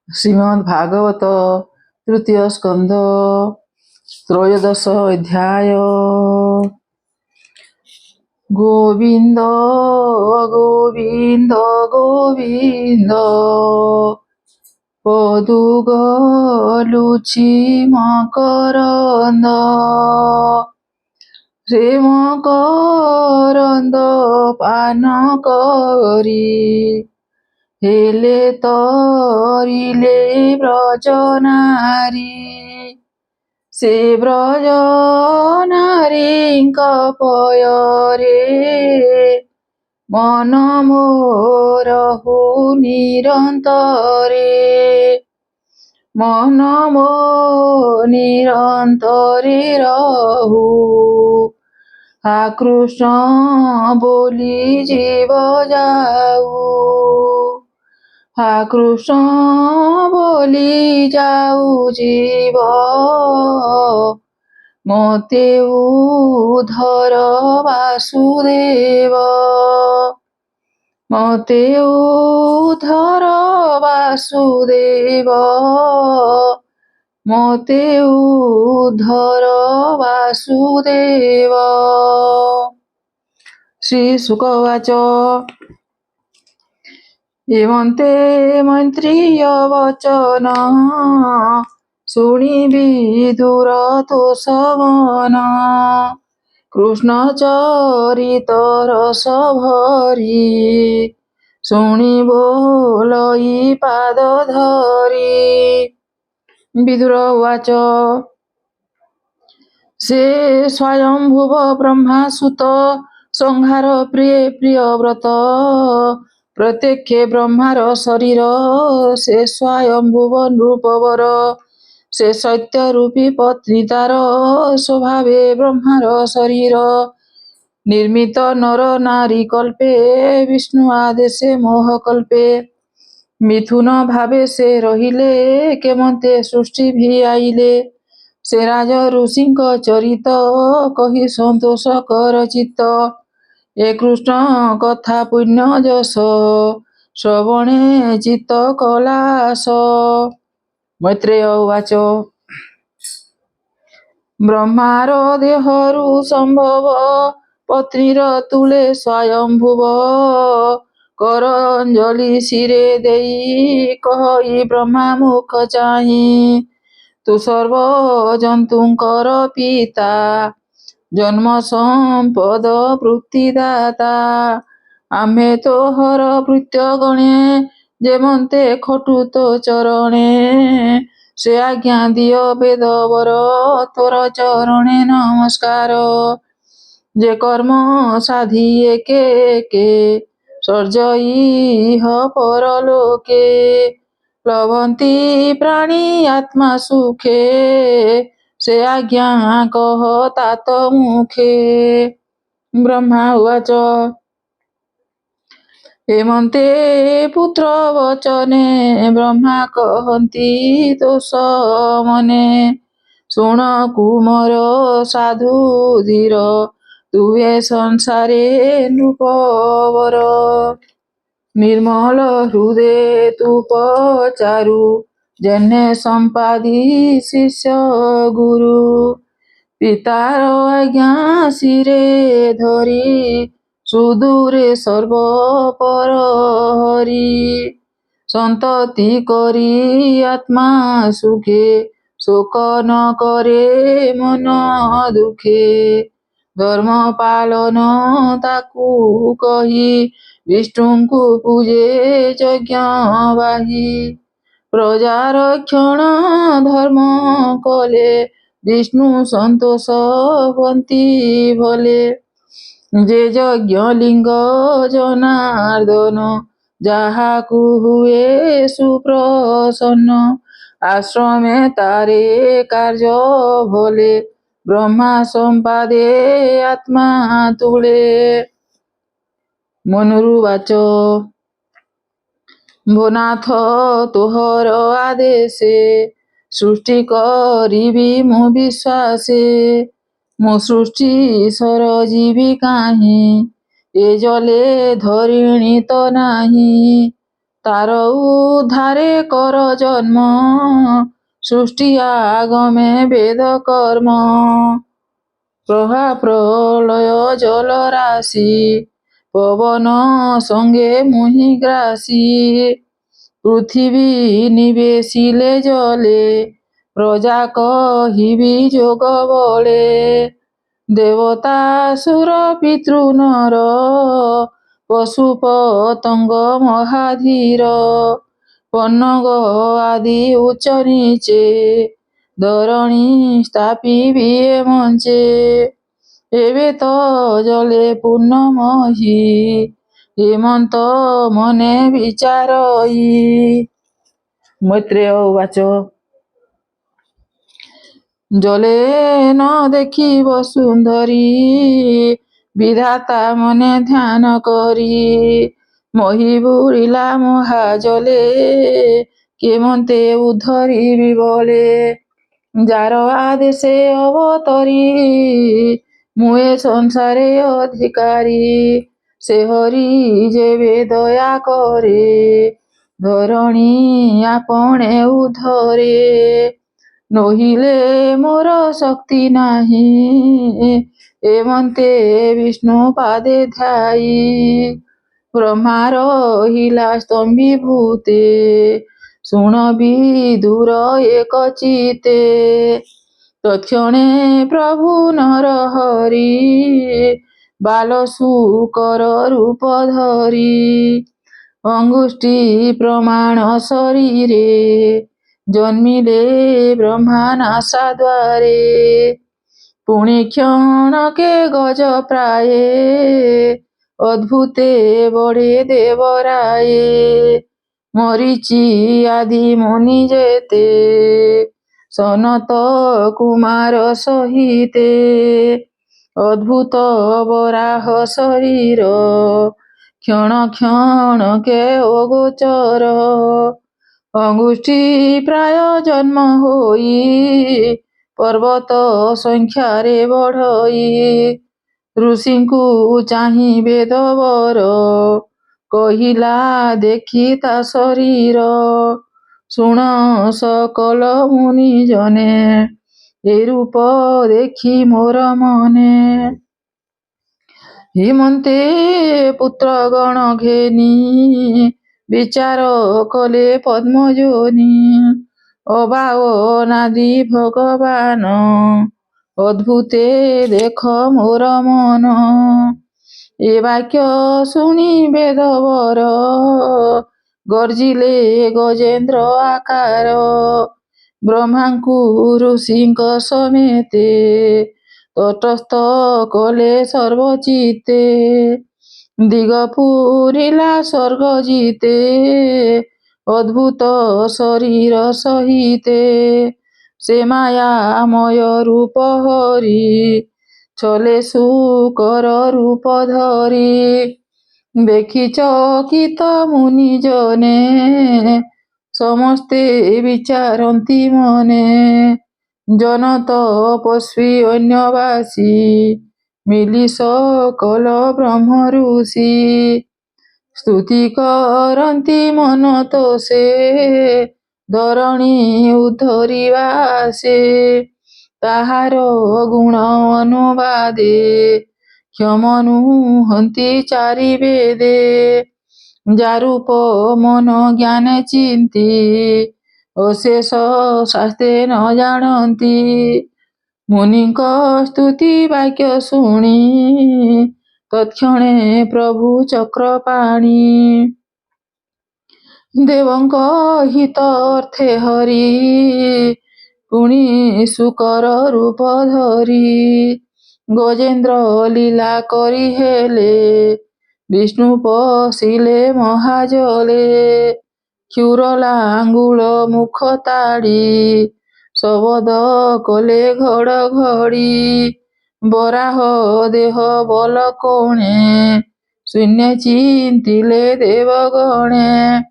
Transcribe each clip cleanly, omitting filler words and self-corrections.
श्रीमद्भागवत तृतीय स्कंध त्रयोदश अध्याय। गोविंद गोविंद गोविंद पदुगलुचि मकरंद रे मकरंद पान करी हेले तरिले ब्रज नारी से ब्रज नारीଙ୍କ पୟରେ मन मोर हो निरंतरे मन मो निरंतरे रहु हा कृष्ण बोली जीव जाऊ हा कृष्ण बोली जाऊ जीव मोते उधर वासुदेव मोते उधर वासुदेव मोते उधर वासुदेव। श्री शुक उवाच एवन्ते मैत्रेय वचन शुणि विदुर तोषवन कृष्ण चरित रस भरी शुणि बोलई पाद धरी। विदुर उवाच से स्वयंभुव ब्रह्मा सुत संहार प्रिय प्रियव्रत प्रत्यक्षे ब्रह्मार शरीर से स्वयंभुव नृपवर से सत्य रूपी पत्नी तार स्वभावे ब्रह्मार शरीर निर्मित नर नारी कल्पे विष्णु आदेशे मोह कल्पे मिथुन भावे से रहिले केमते सृष्टि भी आइले से राज ऋषिଙ୍କ चरित कही संतोष कर चित्त ए कृष्ण कथा पुण्य जस श्रवणे चित्त कलास। मैत्रेय उवाच ब्रह्मार देहरु संभव पत्नीर तुले स्वयंभुव कर अंजलि शिरे देई कहि ब्रह्मा मुख चाहि तु सर्व जंतुंकर पिता जन्म संपद वृत्तिदाता आम्हे तोहर भृत्य गणे जेमन्ते खटु तो चरणे से आज्ञा दियो वेदवर तोर चरणे नमस्कार जे कर्म साधी एके एके सर्जइह परलोके लभन्ति प्राणी आत्मा सुखे से आज्ञा कह तात मुखे। ब्रह्मा उवाच हेमन्ते पुत्र वचने ब्रह्मा कहन्ति तोष मने शुण कुमर साधु धीर तुहे संसारे नृपवर निर्मल हृदय तू पचारु जन्हे संपादी शिष्य गुरु पितार आज्ञा शिरे धरी सुदूरे सर्व पर हरि संतति करी आत्मा सुखे शोक न करे मन दुखे धर्म पालन ताकू कही विष्णुଙ୍କୁ पूजे यज्ञ बाही प्रजारक्षण धर्म कले विष्णु संतोष हुअन्ति भले जे यज्ञ लिंग जनार्दन ଯାହାକୁ ହୁଏ ସୁପ୍ରସନ୍ନ ଆଶ୍ରମେ ତାରେ କାର୍ଯ୍ୟ ଭଲେ ବ୍ରହ୍ମା ସମ୍ପାଦେ ଆତ୍ମା ତୁଳେ। ମନୁରୁବାଚ ଭୋନାଥ ତୋହର ଆଦେଶେ ସୃଷ୍ଟି କରିବି ମୁଁ ବିଶ୍ୱାସେ ମୁଁ ସୃଷ୍ଟି ସରଜିବି କାହିଁ ଏ ଜଲେ ଧରିଣୀ ତ ନାହିଁ ତାର ଉଦ୍ଧାରେ କର ଜନ୍ମ, ସୃଷ୍ଟି ଆଗମେ ବେଦ କର୍ମ। ପ୍ରହା ପ୍ରଳୟ ଜଳ ରାଶି, ପବନ ସଙ୍ଗେ ମୁହିଁ ଗ୍ରାସୀ। ପୃଥିବୀ ନିବେଶିଲେ ଜলে, ପ୍ରଜା କହିବି ଯୋଗ ବଳେ। ଦେବତା ସୁର ପିତୃ ନର, ପଶୁ ପତଙ୍ଗ ମହାଧୀର। ପନ୍ନଗ ଆଦି ଉଚ୍ଚ ନିଚେ, ଧରଣୀ ସ୍ଥାପିବିଏ ମଞ୍ଚେ। ଏବେ ତ ଜଳେ ପୂର୍ଣ୍ଣମହି, ହେମନ୍ତ ମନେ ବିଚାରଇ। ମୈତ୍ରେୟ ଉବାଚ ଜଳେ ନ ଦେଖିବ ସୁନ୍ଦରୀ, ବିଧାତା ମନେ ଧ୍ୟାନ କରି। ମହି ବୁଡ଼ିଲା ମହାଜଲେ, କେମନ୍ତେ ଉଦ୍ଧରିବି ବଳେ। ଯାର ଆଦେଶେ ଅବତରି, ମୁଁ ଏ ସଂସାରେ ଅଧିକାରୀ। ସେ ହରି ଯେବେ ଦୟା କରେ, ଧରଣୀ ଆପଣେ ଉଦ୍ଧରେ। ନୋହିଲେ ମୋର ଶକ୍ତି ନାହିଁ, ଏମନ୍ତେ ବିଷ୍ଣୁ ପାଦେ ଧ୍ୟାଇ। ବ୍ରହ୍ମା ରହିଲା ସ୍ତମ୍ଭୀଭୂତେ, ଶୁଣ ବିଦୁର ଏକ ଚିତ୍ତେ। ତତ୍କ୍ଷଣେ ପ୍ରଭୁ ନରହରି, ବାଲଶୂକର ରୂପ ଧରି। ଅଙ୍ଗୁଷ୍ଠୀ ପ୍ରମାଣ ଶରୀରେ, ଜନ୍ମିଲେ ବ୍ରହ୍ମା ନାସା ଦ୍ୱାରେ। ପୁଣି କ୍ଷଣକେ ଗଜ ପ୍ରାୟେ, ଅଦ୍ଭୁତେ ବଢ଼େ ଦେବରାୟେ। ମରିଚି ଆଦି ମୁନି ଯେତେ, ସନତ କୁମାର ସହିତେ। ଅଦ୍ଭୁତ ବରାହ ଶରୀର, କ୍ଷଣ କ୍ଷଣକେ ଅଗୋଚର। ଅଙ୍ଗୁଷ୍ଠୀ ପ୍ରାୟ ଜନ୍ମ ହୋଇ, ପର୍ବତ ସଂଖ୍ୟାରେ ବଢ଼ଇ। ଋଷିଙ୍କୁ ଚାହିଁ ବେଦବର, କହିଲା ଦେଖି ତା ଶରୀର। ଶୁଣ ସକଳ ମୁନିଜନେ, ଏ ରୂପ ଦେଖି ମୋର ମନେ। ହିମନ୍ତେ ପୁତ୍ରଗଣ ଘେନି, ବିଚାର କଲେ ପଦ୍ମଯୋନି। ଅବା ଅନାଦି ଭଗବାନ, ଅଦ୍ଭୁତେ ଦେଖ ମୋର ମନ। ଏ ବାକ୍ୟ ଶୁଣି ବେଦବର, ଗର୍ଜିଲେ ଗଜେନ୍ଦ୍ର ଆକାର। ବ୍ରହ୍ମାଙ୍କୁ ଋଷିଙ୍କ ସମେତେ, ତଟସ୍ଥ କଲେ ସର୍ବଚିତ୍ତେ। ଦିଗ ପୂରିଲା ସ୍ୱର୍ଗ ଜିତେ, ଅଦ୍ଭୁତ ଶରୀର ସହିତେ। ସେ ମାୟାମୟ ରୂପ ହରି, ଛଲେ ଶୂକର ରୂପ ଧରି। ଦେଖି ଚକିତ ମୁନିଜନେ, ସମସ୍ତେ ବିଚାରନ୍ତି ମନେ। ଜନ ତପସ୍ୱୀ ଅନ୍ୟବାସୀ, ମିଲି ସକଳ ବ୍ରହ୍ମ ଋଷି। ସ୍ତୁତି କରନ୍ତି ମନ ତୋଷେ, ଧରଣୀ ଉଦ୍ଧରିବା ଆଶେ। ତାହାର ଗୁଣ ଅନୁବାଦେ, କ୍ଷମ ନୁହନ୍ତି ଚାରି ବେଦେ। ଯା ରୂପ ମନ ଜ୍ଞାନେ ଚିନ୍ତି, ଅଶେଷ ଶାସ୍ତ୍ରେ ନ ଜାଣନ୍ତି। ମୁନିଙ୍କ ସ୍ତୁତି ବାକ୍ୟ ଶୁଣି, ତତ୍କ୍ଷଣେ ପ୍ରଭୁ ଚକ୍ରପାଣି। ଦେବଙ୍କ ହିତ ଅର୍ଥେ ହରି, ପୁଣି ଶୂକର ରୂପ ଧରି। ଗଜେନ୍ଦ୍ର ଲୀଳା କରି ହେଲେ, ବିଷ୍ଣୁ ପଶିଲେ ମହାଜଲେ। କ୍ଷୁର ଲାଙ୍ଗୁଳ ମୁଖ ତାଡ଼ି, ଶବଦ କଲେ ଘଡ଼ ଘଡ଼ି। ବରାହ ଦେହ ବଲ କୋଣେ, ଶୂନ୍ୟ ଚିନ୍ତିଲେ ଦେବଗଣେ।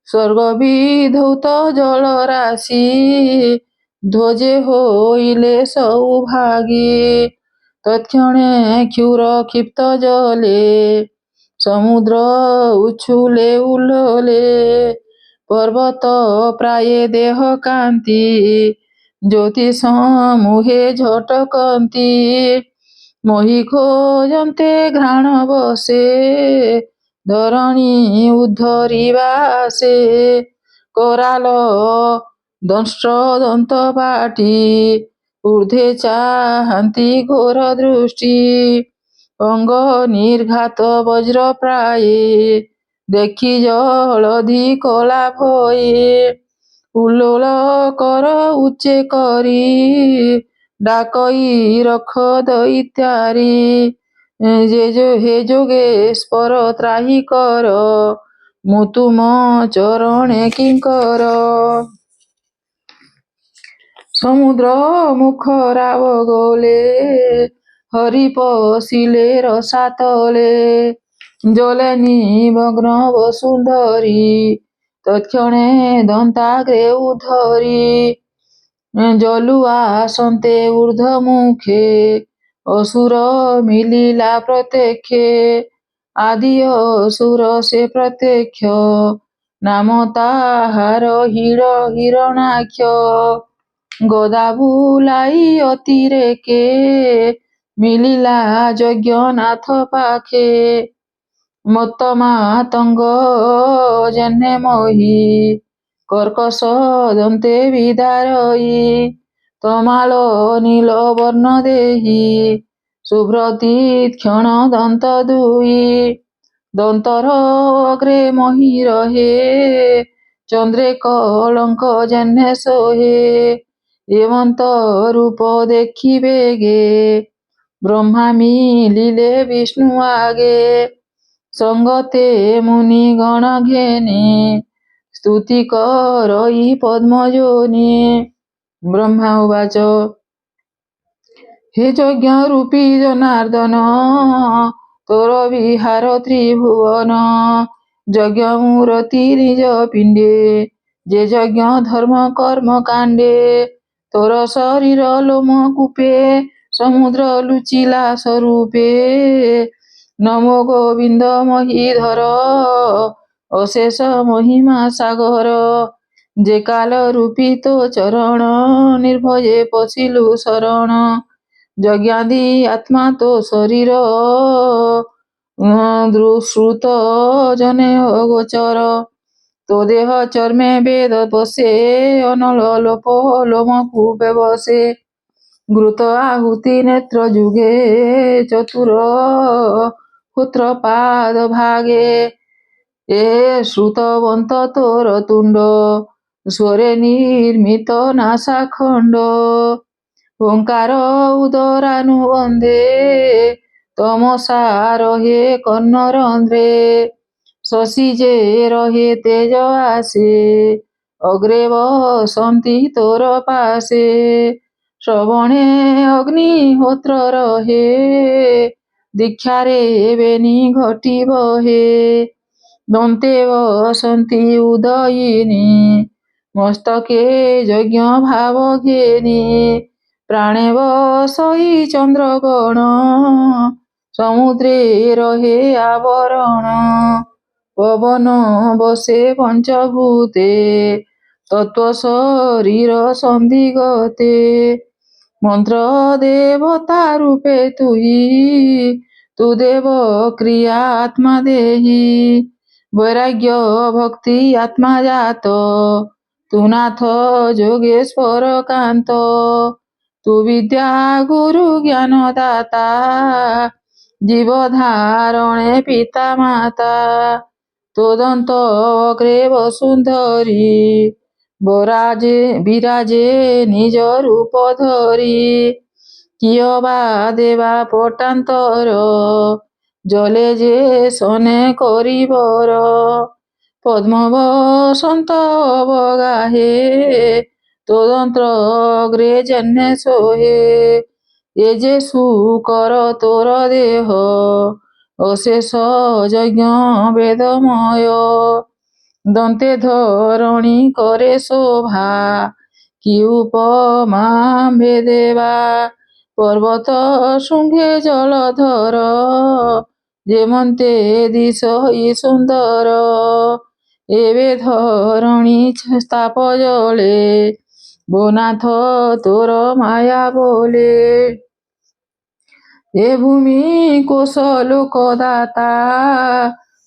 ସ୍ୱର୍ଗ ବିଧୌତ ଜଳ ରାଶି, ଧ୍ୱଜେ ହୋଇଲେ ସୌଭାଗୀ। ତତ୍କ୍ଷଣେ କ୍ଷୁର କ୍ଷିପ୍ତ ଜଲେ, ସମୁଦ୍ର ଉଛୁଲେ ଉଲଲେ ପର୍ବତ ପ୍ରାୟେ ଦେହ କାନ୍ତି ଜ୍ୟୋତି ସମୂହେ ଝଟକନ୍ତି ମହି ଖୋଜନ୍ତେ ଘ୍ରାଣ ବସେ ଧରଣୀ ଉଦ୍ଧରିବା ଆସେ କରାଲ ଦଂଷ୍ଟ ଦନ୍ତ ପାଟି ଊର୍ଦ୍ଧ୍ୱେ ଚାହାନ୍ତି ଘୋର ଦୃଷ୍ଟି ଅଙ୍ଗ ନିର୍ଘାତ ବଜ୍ର ପ୍ରାୟେ ଦେଖି ଜଳଧି କଳା ଭୟେ ଉଲ୍ଲୋଳ କର ଉଚ୍ଚେ କରି ଡାକଇ ରଖ ଦଇତ୍ୟାରି ହେ ଯୋଗେଶ୍ୱର ତ୍ରାହି କର ମୁଁ ତୁମ ଚରଣେ କିଙ୍କର ସମୁଦ୍ର ମୁଖ ରାବ ଗଲେ ହରି ପଶିଲେ ରସାତଳେ ଜଲେ ନିମଗ୍ନ ବସୁନ୍ଧରୀ ତତ୍କ୍ଷଣେ ଦନ୍ତାଗ୍ରେ ଉଦ୍ଧରି ଜଲୁ ଆସନ୍ତେ ଊର୍ଦ୍ଧ୍ୱ ମୁଖେ ଅସୁର ମିଳିଲା ପ୍ରତ୍ୟକ୍ଷେ ଆଦି ଅସୁର ସେ ପ୍ରତ୍ୟକ୍ଷ ନାମ ତାହାର ହିରଣାକ୍ଷ ଗଦା ବୁଲାଇ ଅତିରେକେ ମିଳିଲା ଯଜ୍ଞନାଥ ପାଖେ ମତ୍ତ ମାତଙ୍ଗ ଜେହ୍ନେ ମହି କର୍କଶ ଦନ୍ତେ ବିଦାରଇ ତମାଳ ନୀଳ ବର୍ଣ୍ଣ ଦେହି ଶୁଭ୍ର ତୀକ୍ଷ୍ଣ ଦନ୍ତ ଦୁଇ ଦନ୍ତର ଅଗ୍ରେ ମହି ରହେ ଚନ୍ଦ୍ରେ କଳଙ୍କ ଜେହ୍ନେ ସୋହେ ଏମନ୍ତ ରୂପ ଦେଖି ବେଗେ ବ୍ରହ୍ମା ମିଳିଲେ ବିଷ୍ଣୁ ଆଗେ ସଙ୍ଗତେ ମୁନି ଗଣ ଘେନି ସ୍ତୁତି କରଇ ପଦ୍ମଯୋନି ବ୍ରହ୍ମା ଉବାଚ ହେ ଯଜ୍ଞ ରୂପୀ ଜନାର୍ଦ୍ଦନ ତୋର ବିହାର ତ୍ରିଭୁବନ ଯଜ୍ଞ ମୂରତି ନିଜ ପିଣ୍ଡେ ଯେ ଯଜ୍ଞ ଧର୍ମ କର୍ମ କାଣ୍ଡେ ତୋର ଶରୀର ଲୋମ କୂପେ ସମୁଦ୍ର ଲୁଚିଲା ସ୍ୱରୂପେ ନମୋ ଗୋବିନ୍ଦ ମହୀଧର ଅଶେଷ ମହିମା ସାଗର ଯେ କାଲ ରୂପୀ ତୋ ଚରଣ ନିର୍ଭୟେ ପଶିଲୁ ଶରଣ ଯଜ୍ଞାଦି ଆତ୍ମା ତୋ ଶରୀର ଶ୍ରୁତ ଜନେ ଅଗୋଚର ତୋ ଦେହ ଚର୍ମେ ବେଦ ବସେ ଅନଳ ଲୋପ ଲୋମ କୂପେ ବସେ ଘୃତ ଆହୁତି ନେତ୍ର ଯୁଗେ ଚତୁର ପୁତ୍ର ପାଦ ଭାଗେ ଏ ଶ୍ରୁତବନ୍ତ ତୋର ତୁଣ୍ଡ ସ୍ୱରେ ନିର୍ମିତ ନାସା ଖଣ୍ଡ ଓଙ୍କାର ଉଦରାନୁବନ୍ଧେ ତମସା ରହେ କର୍ଣ୍ଣ ରନ୍ଧ୍ରେ ଶଶୀ ଯେ ରହେ ତେଜ ଆସେ ଅଗ୍ରେ ବସନ୍ତି ତୋର ପାଶେ ଶ୍ରବଣେ ଅଗ୍ନିହୋତ୍ର ରହେ ଦୀକ୍ଷାରେ ବେନି ଘଟି ବହେ ଦନ୍ତେ ବସନ୍ତି ଉଦୟିନୀ ମସ୍ତକେ ଯଜ୍ଞ ଭାବ ଘେନି ପ୍ରାଣେ ବସଇ ଚନ୍ଦ୍ରଗଣ ସମୁଦ୍ରେ ରହେ ଆବରଣ ପବନ ବସେ ପଞ୍ଚଭୂତେ ତତ୍ତ୍ୱ ଶରୀର ସନ୍ଦିଗତେ ମନ୍ତ୍ର ଦେବତା ରୂପେ ତୁହି ତୁ ଦେବ କ୍ରିୟା ଆତ୍ମା ଦେହି ବୈରାଗ୍ୟ ଭକ୍ତି ଆତ୍ମା ଜାତ ତୁ ନାଥ ଯୋଗେଶ୍ୱର କାନ୍ତ ତୁ ବିଦ୍ୟା ଗୁରୁ ଜ୍ଞାନ ଦାତା ଜୀବ ଧାରଣେ ପିତା ମାତା ତୋ ଦନ୍ତ ଅଗ୍ରେ ବସୁନ୍ଧରୀ ବିରାଜେ ନିଜ ରୂପ ଧରି କିୟ ବା ଦେବା ପଟାନ୍ତର ଜଲେ ଯେ ସନେ କରିବର ପଦ୍ମ ବସନ୍ତ ଅବଗାହେ ତୋ ଦନ୍ତ ଅଗ୍ରେ ଜେହ୍ନେ ସୋହେ ଏ ଯେ ଶୂକର ତୋର ଦେହ ଅଶେଷ ଯଜ୍ଞ ବେଦମୟ ଦନ୍ତେ ଧରଣୀ କରେ ଶୋଭା କି ଉପମା ଭେଦେବା ପର୍ବତ ଶୃଙ୍ଗେ ଜଳଧର ଯେମନ୍ତେ ଦିଶଇ ସୁନ୍ଦର। ଏବେ ଧରଣୀ ସ୍ତାପ ଜଳେ, ବୋନାଥ ତୋର ମାୟା ବୋଲେ। ଏ ଭୂମି କୋଶ ଲୋକ ଦାତା,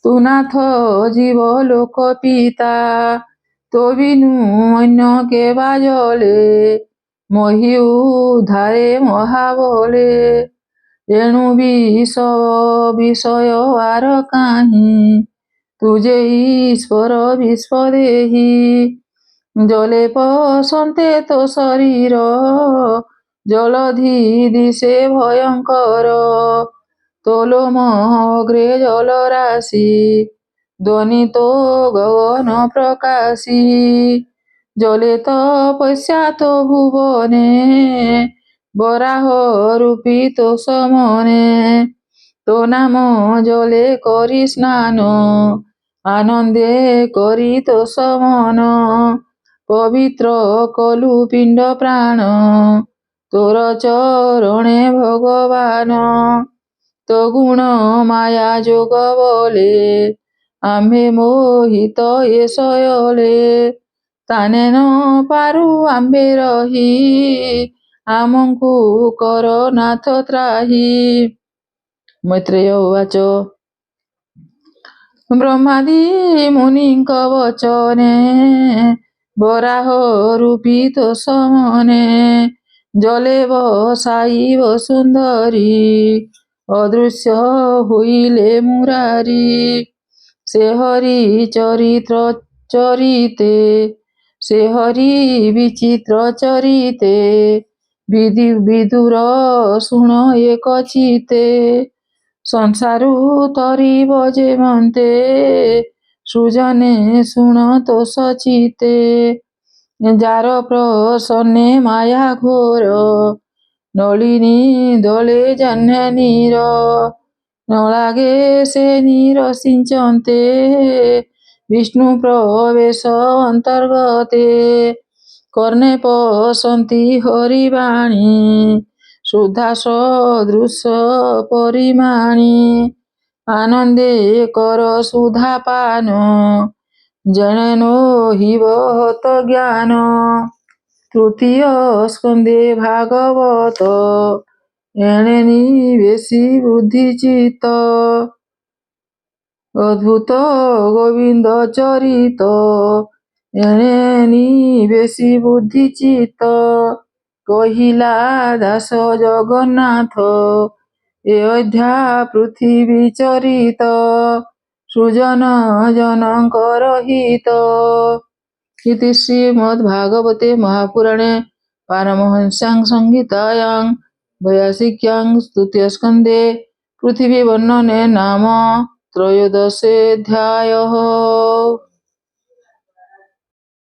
ତୁ ନାଥ ଜୀବ ଲୋକ ପିତା। ତୋ ବିନୁ ଅନ୍ୟ କେବା ଜଳେ, ମହି ଉଦ୍ଧାରେ ମହାବଳେ। ଏଣୁ ବିଷୟ ଆର କାହିଁ, ତୁ ଯେ ଈଶ୍ୱର ବିଶ୍ୱଦେହି। ଜଲେ ପଶନ୍ତେ ତୋ ଶରୀର, ଜଳଧି ଦିଶେ ଭୟଙ୍କର। ତୋ ଲୋମ ଅଗ୍ରେ ଜଳରାଶି, ଧ୍ୱନି ତୋ ଗଗନ ପ୍ରକାଶୀ। ଜଲେ ତପସ୍ୟା ତୋ ଭୁବନେ, ବରାହ ରୂପୀ ତୋ ସମନେ। ତୋ ନାମ ଜଲେ କରି ସ୍ନାନ, ଆନନ୍ଦେ କରି ତୋ ସମନ। ପବିତ୍ର କଲୁ ପିଣ୍ଡ ପ୍ରାଣ, ତୋର ଚରଣେ ଭଗବାନ। ତୋ ଗୁଣ ମାୟା ଯୋଗ ବଳେ, ଆମ୍ଭେ ମୋହିତ ଏ ଶୟଳେ। ତାନେ ନ ପାରୁ ଆମ୍ଭେ ରହି, ଆମଙ୍କୁ କର ନାଥ ତ୍ରାହି। ମୈତ୍ରେୟ ଉବାଚ। ବ୍ରହ୍ମାଦି ମୁନିଙ୍କ ବଚନେ, ବରାହ ରୂପୀ ତୋ ସମନେ। ଜଲେ ବସାଇ ବସୁନ୍ଧରୀ, ଅଦୃଶ୍ୟ ହୋଇଲେ ମୁରାରୀ। ସେ ହରି ଚରିତ୍ର ଚରିତେ, ସେ ହରି ବିଚିତ୍ର ଚରିତେ। ବିଦୁର ଶୁଣ ଏକ ଚିତେ, ସଂସାରୁ ତରିବ ଯେମନ୍ତେ। ସୃଜନେ ଶୁଣ ତୋ ସଚିତେ। ଯାର ପ୍ରସନ୍ନେ ମାୟା ଘୋର, ନଳିନୀ ଦଳେ ଜହ୍ନେ ନୀର। ନ ଲାଗେ ସେ ନୀର ସିଞ୍ଚନ୍ତେ, ବିଷ୍ଣୁ ପ୍ରବେଶ ଅନ୍ତର୍ଗତେ। କର୍ଣ୍ଣେ ପଶନ୍ତି ହରି ବାଣୀ, ସୁଧା ସଦୃଶ ପରିମାଣୀ। ଆନନ୍ଦେ କର ସୁଧା ପାନ, ଜଣେ ନୋହିବ ହତ ଜ୍ଞାନ। ତୃତୀୟ ସ୍କନ୍ଧେ ଭାଗବତ, ଏଣେ ନିବେଶି ବୁଦ୍ଧି ଚିତ୍ତ। ଅଦ୍ଭୁତ ଗୋବିନ୍ଦ ଚରିତ, ଏଣେ ନିବେଶି ବୁଦ୍ଧି ଚିତ୍ତ। କହିଲା ଦାସ ଜଗନ୍ନାଥ, ଏ ଅଧ୍ୟା ପୃଥିବୀ ଚରିତ। ସୃଜନ ଜନଙ୍କର ହିତ। ଇତି ଶ୍ରୀମଦ୍ଭାଗବତେ ମହାପୁରାଣେ ପାରମହଂସ୍ୟାଂ ସଂହିତାୟାଂ ବୈୟାସିକ୍ୟାଂ ତୃତୀୟ ସ୍କନ୍ଧେ ପୃଥିବୀ ବର୍ଣ୍ଣନେ ନାମ ତ୍ରୟୋଦଶୋऽଧ୍ୟାୟः।